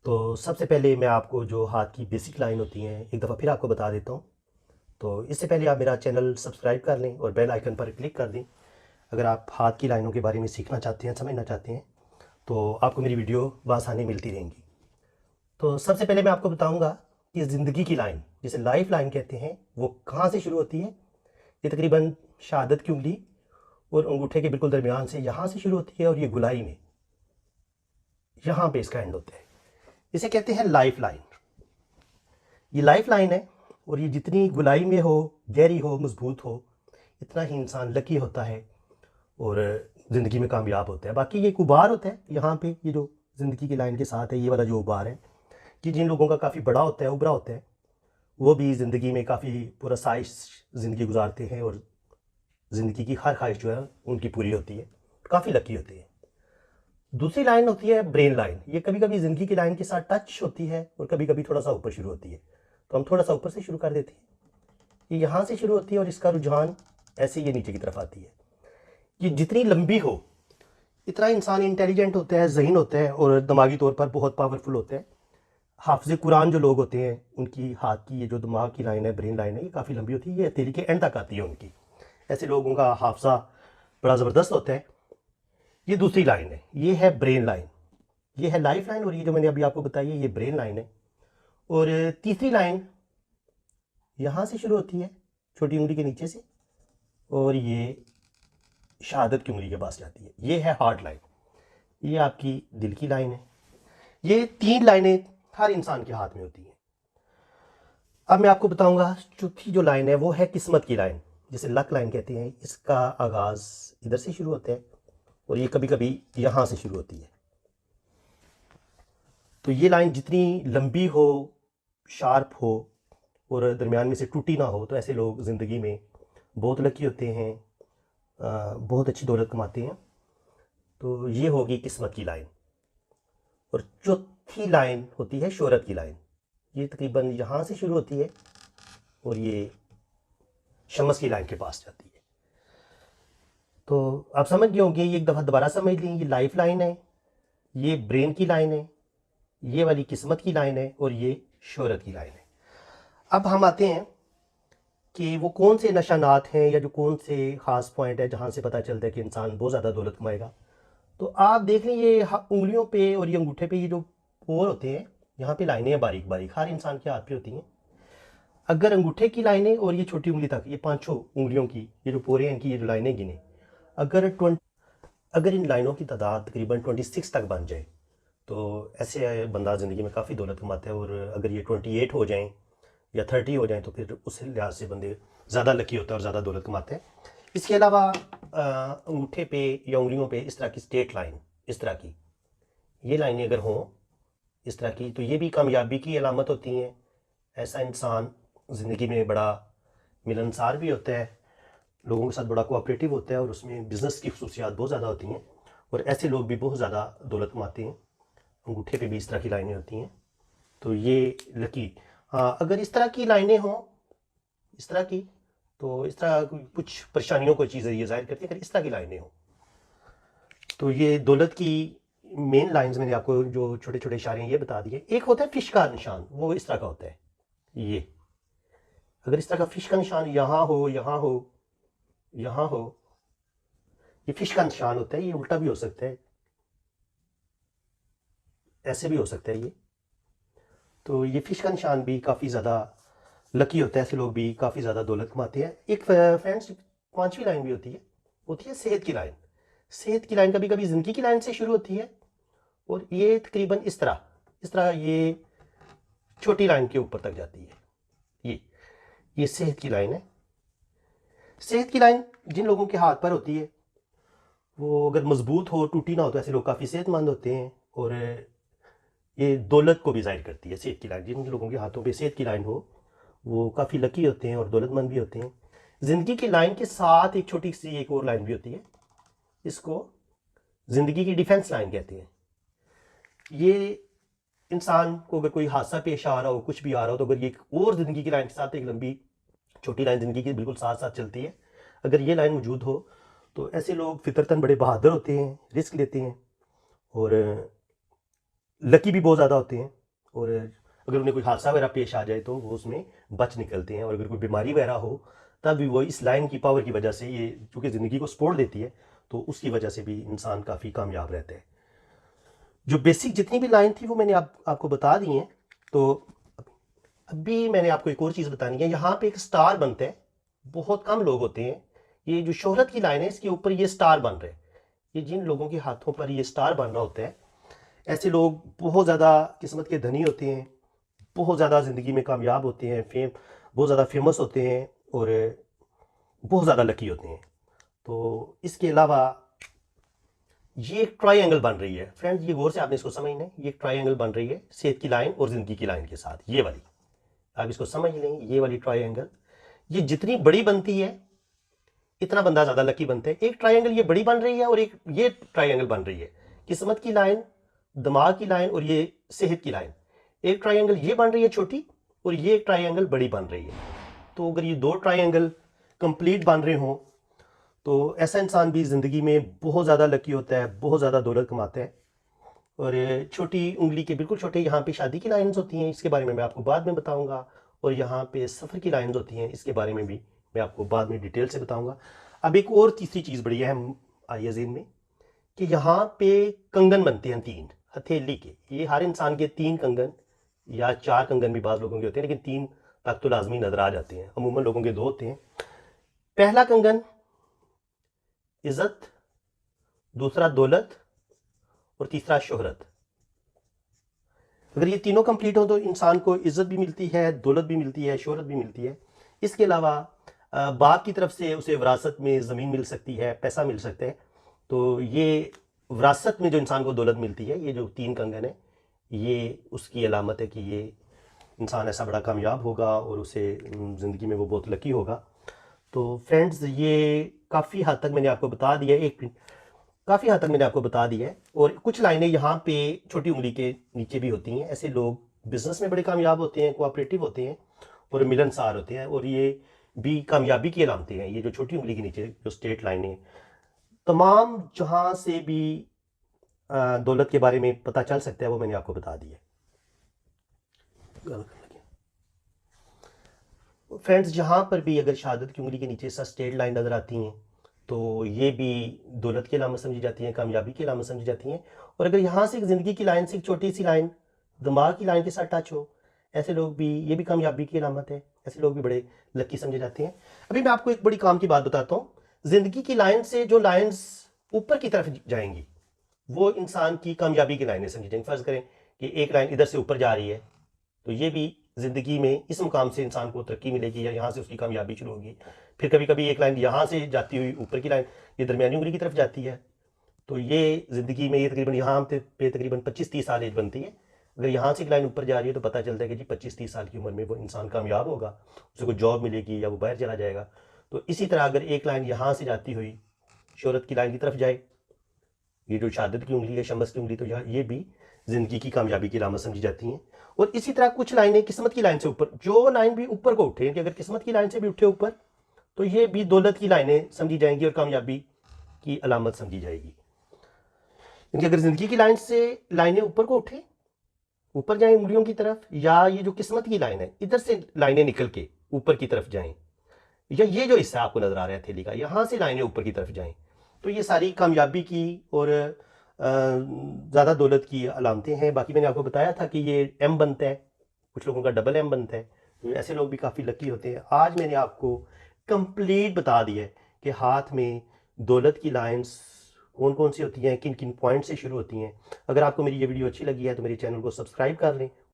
तो सबसे पहले मैं आपको जो हाथ की बेसिक लाइन होती हैं एक दफ़ा फिर आपको बता देता हूँ। तो इससे पहले आप मेरा चैनल सब्सक्राइब कर लें और बेल आइकन पर क्लिक कर दें अगर आप हाथ की लाइनों के बारे में सीखना चाहते हैं, समझना चाहते हैं, तो आपको मेरी वीडियो बआसानी मिलती रहेंगी। तो सबसे पहले मैं आपको बताऊँगा कि ज़िंदगी की लाइन, जिसे लाइफ लाइन कहते हैं, वो कहाँ से शुरू होती है। ये तकरीबन शहादत की उंगली और अंगूठे के बिल्कुल दरमियान से यहाँ से शुरू होती है और ये गुलाई में यहाँ पे इसका एंड होता है। इसे कहते हैं लाइफ लाइन। ये लाइफ लाइन है और ये जितनी गुलाई में हो, गहरी हो, मजबूत हो, इतना ही इंसान लकी होता है और ज़िंदगी में कामयाब होता है। बाकी ये एक उबार होता है यहाँ पे, ये जो ज़िंदगी की लाइन के साथ है, ये वाला जो उबार है कि जिन लोगों का काफ़ी बड़ा होता है, उभरा होता है, वो भी ज़िंदगी में काफ़ी पुरसाइश ज़िंदगी गुजारते हैं और ज़िंदगी की हर ख्वाहिश जो है उनकी पूरी होती है, काफ़ी लकी होते हैं। दूसरी लाइन होती है ब्रेन लाइन। ये कभी कभी ज़िंदगी की लाइन के साथ टच होती है और कभी कभी थोड़ा सा ऊपर शुरू होती है। तो हम थोड़ा सा ऊपर से शुरू कर देते हैं। ये यहाँ से शुरू होती है और इसका रुझान ऐसे ये नीचे की तरफ आती है। ये जितनी लंबी हो इतना इंसान इंटेलिजेंट होता है, ज़हीन होता है और दिमागी तौर पर बहुत पावरफुल होता है। हाफिज़ कुरान जो लोग होते हैं उनकी हाथ की ये जो दिमाग की लाइन है, ब्रेन लाइन है, ये काफ़ी लंबी होती है, ये हथेली के एंड तक आती है उनकी। ऐसे लोगों का हाफजा बड़ा ज़बरदस्त होता है। ये दूसरी लाइन है, ये है ब्रेन लाइन, ये है लाइफ लाइन और ये जो मैंने अभी आपको बताई है ये ब्रेन लाइन है। और तीसरी लाइन यहाँ से शुरू होती है, छोटी उंगली के नीचे से, और ये शहादत की उंगली के पास जाती है। ये है हार्ट लाइन, ये आपकी दिल की लाइन है। ये तीन लाइनें हर इंसान के हाथ में होती हैं। अब मैं आपको बताऊंगा चौथी जो लाइन है वो है किस्मत की लाइन, जिसे लक लाइन कहते हैं। इसका आगाज़ इधर से शुरू होता है और ये कभी कभी यहाँ से शुरू होती है। तो ये लाइन जितनी लंबी हो, शार्प हो और दरमियान में से टूटी ना हो, तो ऐसे लोग ज़िंदगी में बहुत लकी होते हैं, बहुत अच्छी दौलत कमाते हैं। तो ये होगी किस्मत की लाइन। और चौथी लाइन होती है शोहरत की लाइन। ये तकरीबन यहाँ से शुरू होती है और ये शमस की लाइन के पास जाती है। तो आप समझ गए होंगे, ये एक दफ़ा दोबारा समझ लें। ये लाइफ लाइन है, ये ब्रेन की लाइन है, ये वाली किस्मत की लाइन है और ये शोहरत की लाइन है। अब हम आते हैं कि वो कौन से निशानात हैं या जो कौन से ख़ास पॉइंट है जहाँ से पता चलता है कि इंसान बहुत ज़्यादा दौलत कमाएगा। तो आप देख लें, ये उंगलियों पे और ये अंगूठे पे ये जो पोर होते हैं, यहाँ पे लाइनें हैं बारीक बारीक, हर इंसान के हाथ पे होती हैं। अगर अंगूठे की लाइनें और ये छोटी उंगली तक, ये पाँचों उंगलियों की ये जो पोरे हैं, इनकी ये जो लाइनें गिने, अगर इन लाइनों की तादाद तकरीबन 26 तक बन जाए तो ऐसे बंदा ज़िंदगी में काफ़ी दौलत कमाता है। और अगर ये 28 हो जाएँ या 30 हो जाएँ तो फिर उस लिहाज से बंदे ज़्यादा लकी होता है और ज़्यादा दौलत कमाते हैं। इसके अलावा अंगूठे पे या उंगलियों पे इस तरह की स्ट्रेट लाइन, इस तरह की ये लाइनें अगर हों इस तरह की, तो ये भी कामयाबी की अलामत होती हैं। ऐसा इंसान ज़िंदगी में बड़ा मिलनसार भी होता है, लोगों के साथ बड़ा कोऑपरेटिव होता है और उसमें बिज़नेस की खसूसियात बहुत ज़्यादा होती हैं और ऐसे लोग भी बहुत ज़्यादा दौलत कमाते हैं। अंगूठे पे भी इस तरह की लाइनें होती हैं, तो ये लकी। हाँ, अगर इस तरह की लाइनें हों, इस तरह की, तो इस तरह कुछ परेशानियों को चीज़ें ये जाहिर करती है। अगर इस तरह की लाइनें हों तो ये दौलत की मेन लाइंस मैंने आपको जो छोटे छोटे इशारे हैं ये बता दिए। एक होता है फिश का निशान, वो इस तरह का होता है। ये अगर इस तरह का फिश का निशान यहाँ हो, यहाँ हो, यहाँ हो, ये फिश का निशान होता है। ये उल्टा भी हो सकता है, ऐसे भी हो सकता है ये। तो ये फिश का निशान भी काफ़ी ज़्यादा लकी होता है, ऐसे लोग भी काफ़ी ज़्यादा दौलत कमाते हैं। एक फ्रेंड्स पांचवी लाइन भी होती है सेहत की लाइन। सेहत की लाइन कभी कभी ज़िंदगी की लाइन से शुरू होती है और ये तकरीबन इस तरह ये छोटी लाइन के ऊपर तक जाती है। ये सेहत की लाइन है। सेहत की लाइन जिन लोगों के हाथ पर होती है वो अगर मजबूत हो, टूटी ना हो, तो ऐसे लोग काफ़ी सेहतमंद होते हैं और ये दौलत को भी जाहिर करती है। सेहत की लाइन जिन लोगों के हाथों पे सेहत की लाइन हो वो काफ़ी लकी होते हैं और दौलतमंद भी होते हैं। ज़िंदगी की लाइन के साथ एक छोटी सी एक और लाइन भी होती है, इसको ज़िंदगी की डिफेंस लाइन कहते हैं। ये इंसान को अगर कोई हादसा पेश आ रहा हो, कुछ भी आ रहा हो, तो अगर ये और ज़िंदगी की लाइन के साथ एक लंबी छोटी लाइन ज़िंदगी की बिल्कुल साथ साथ चलती है, अगर ये लाइन मौजूद हो तो ऐसे लोग फितरतन बड़े बहादुर होते हैं, रिस्क लेते हैं और लकी भी बहुत ज़्यादा होते हैं, और अगर उन्हें कोई हादसा वगैरह पेश आ जाए तो वो उसमें बच निकलते हैं, और अगर कोई बीमारी वगैरह हो तब भी वो इस लाइन की पावर की वजह से, ये चूँकि ज़िंदगी को सपोर्ट देती है, तो उसकी वजह से भी इंसान काफ़ी कामयाब रहता है। जो बेसिक जितनी भी लाइन थी वो मैंने आपको बता दी हैं। तो अभी मैंने आपको एक और चीज़ बतानी है। यहाँ पे एक स्टार बनता है, बहुत कम लोग होते हैं, ये जो शोहरत की लाइन है इसके ऊपर ये स्टार बन रहे हैं। ये जिन लोगों के हाथों पर ये स्टार बन रहा होता है, ऐसे लोग बहुत ज़्यादा किस्मत के धनी होते हैं, बहुत ज़्यादा ज़िंदगी में कामयाब होते हैं, बहुत ज़्यादा फेमस होते हैं, और बहुत ज़्यादा लकी होते हैं। तो इसके अलावा ये एक ट्रायंगल बन रही है फ्रेंड्स, ये गौर से आपने इसको समझना है। ये एक ट्रायंगल बन रही है सेहत की लाइन और ज़िंदगी की लाइन के साथ, ये वाली आप इसको समझ लें। ये वाली ट्रायंगल, ये जितनी बड़ी बनती है इतना बंदा ज़्यादा लकी बनता है। एक ट्रायंगल ये बड़ी बन रही है और एक ये ट्रायंगल बन रही है, किस्मत की लाइन, दिमाग की लाइन और ये सेहत की लाइन। एक ट्रायंगल ये बन रही है छोटी, और ये एक ट्रायंगल बड़ी बन रही है। तो अगर ये दो ट्रायंगल कंप्लीट बन रहे हों तो ऐसा इंसान भी ज़िंदगी में बहुत ज़्यादा लकी होता है, बहुत ज़्यादा दौलत कमाता है। और छोटी उंगली के बिल्कुल छोटे यहाँ पे शादी की लाइंस होती हैं, इसके बारे में मैं आपको बाद में बताऊंगा। और यहाँ पे सफ़र की लाइंस होती हैं, इसके बारे में भी मैं आपको बाद में डिटेल से बताऊंगा। अब एक और तीसरी चीज़ बड़ी अहम आई है ज़हन में, कि यहाँ पे कंगन बनते हैं 3 हथेली के। ये हर इंसान के 3 कंगन या 4 कंगन भी बाद लोगों के होते हैं, लेकिन 3 तक तो लाजमी नजर आ जाते हैं। अमूमन लोगों के 2 होते हैं। पहला कंगन इज्जत, दूसरा दौलत, और तीसरा शोहरत। अगर ये तीनों कंप्लीट हो तो इंसान को इज्जत भी मिलती है, दौलत भी मिलती है, शोहरत भी मिलती है। इसके अलावा बाप की तरफ से उसे विरासत में ज़मीन मिल सकती है, पैसा मिल सकता है। तो ये विरासत में जो इंसान को दौलत मिलती है, ये जो 3 कंगन है, ये उसकी अलामत है कि ये इंसान ऐसा बड़ा कामयाब होगा और उसे ज़िंदगी में वो बहुत लकी होगा। तो फ्रेंड्स, ये काफ़ी हद तक मैंने आपको बता दिया है, काफ़ी हद तक मैंने आपको बता दिया है। और कुछ लाइनें यहाँ पे छोटी उंगली के नीचे भी होती हैं। ऐसे लोग बिजनेस में बड़े कामयाब होते हैं, कोऑपरेटिव होते हैं और मिलनसार होते हैं, और ये भी कामयाबी की अलामतें हैं। ये जो छोटी उंगली के नीचे जो स्ट्रेट लाइनें, तमाम जहाँ से भी दौलत के बारे में पता चल सकता है वो मैंने आपको बता दिया। फ्रेंड्स, जहाँ पर भी अगर शहादत की उंगली के नीचे सा स्ट्रेट लाइन नज़र आती हैं तो ये भी दौलत की अलामत समझी जाती हैं, कामयाबी की अलामत समझी जाती हैं। और अगर यहाँ से एक ज़िंदगी की लाइन से एक छोटी सी लाइन दिमाग की लाइन के साथ टच हो, ऐसे लोग भी, ये भी कामयाबी की अलामत है। ऐसे लोग भी बड़े लकी समझे जाते हैं। अभी मैं आपको एक बड़ी काम की बात बताता हूँ। ज़िंदगी की लाइन से जो लाइन्स ऊपर की तरफ जाएंगी वो इंसान की कामयाबी की लाइनें समझी जाएंगी। फ़र्ज़ करें कि एक लाइन इधर से ऊपर जा रही है, तो ये भी ज़िंदगी में इस मुकाम से इंसान को तरक्की मिलेगी या यहाँ से उसकी कामयाबी शुरू होगी। फिर कभी कभी एक लाइन यहाँ से जाती हुई ऊपर की लाइन ये दरमियानी उंगली की तरफ जाती है, तो ये ज़िंदगी में ये तकरीबन यहाँ पे तकरीबन 25-30 साल एज बनती है। अगर यहाँ से एक लाइन ऊपर जा रही है तो पता चलता है कि जी 25-30 साल की उम्र में वो इंसान कामयाब होगा, उसे कोई जॉब मिलेगी या वो बाहर चला जाएगा। तो इसी तरह अगर एक लाइन यहाँ से जाती हुई शोहरत की लाइन की तरफ जाए, ये जो शहादत की उंगली है, शमस की उंगली, तो ये भी ज़िंदगी की कामयाबी की अलामत समझी जाती हैं। और इसी तरह कुछ लाइनें किस्मत की लाइन से ऊपर, जो लाइन भी ऊपर को उठे, कि अगर किस्मत की लाइन से भी उठे ऊपर तो ये भी दौलत की लाइनें समझी जाएंगी और कामयाबी की अलामत समझी जाएगी। क्योंकि अगर ज़िंदगी की लाइन से लाइनें ऊपर को उठे, ऊपर जाएं उंगलियों की तरफ, या ये जो किस्मत की लाइन है इधर से लाइनें निकल के ऊपर की तरफ जाएं, या ये जो हिस्सा आपको नजर आ रहा है थैली का, यहाँ से लाइनें ऊपर की तरफ जाएं, तो ये सारी कामयाबी की और ज़्यादा दौलत की अलामतें हैं। बाकी मैंने आपको बताया था कि ये एम बनता है, कुछ लोगों का डबल एम बनता है, तो ऐसे लोग भी काफ़ी लकी होते हैं। आज मैंने आपको कंप्लीट बता दिया है कि हाथ में दौलत की लाइंस कौन कौन सी होती हैं, किन किन पॉइंट से शुरू होती हैं। अगर आपको मेरी ये वीडियो अच्छी लगी है तो मेरे चैनल को सब्सक्राइब कर लें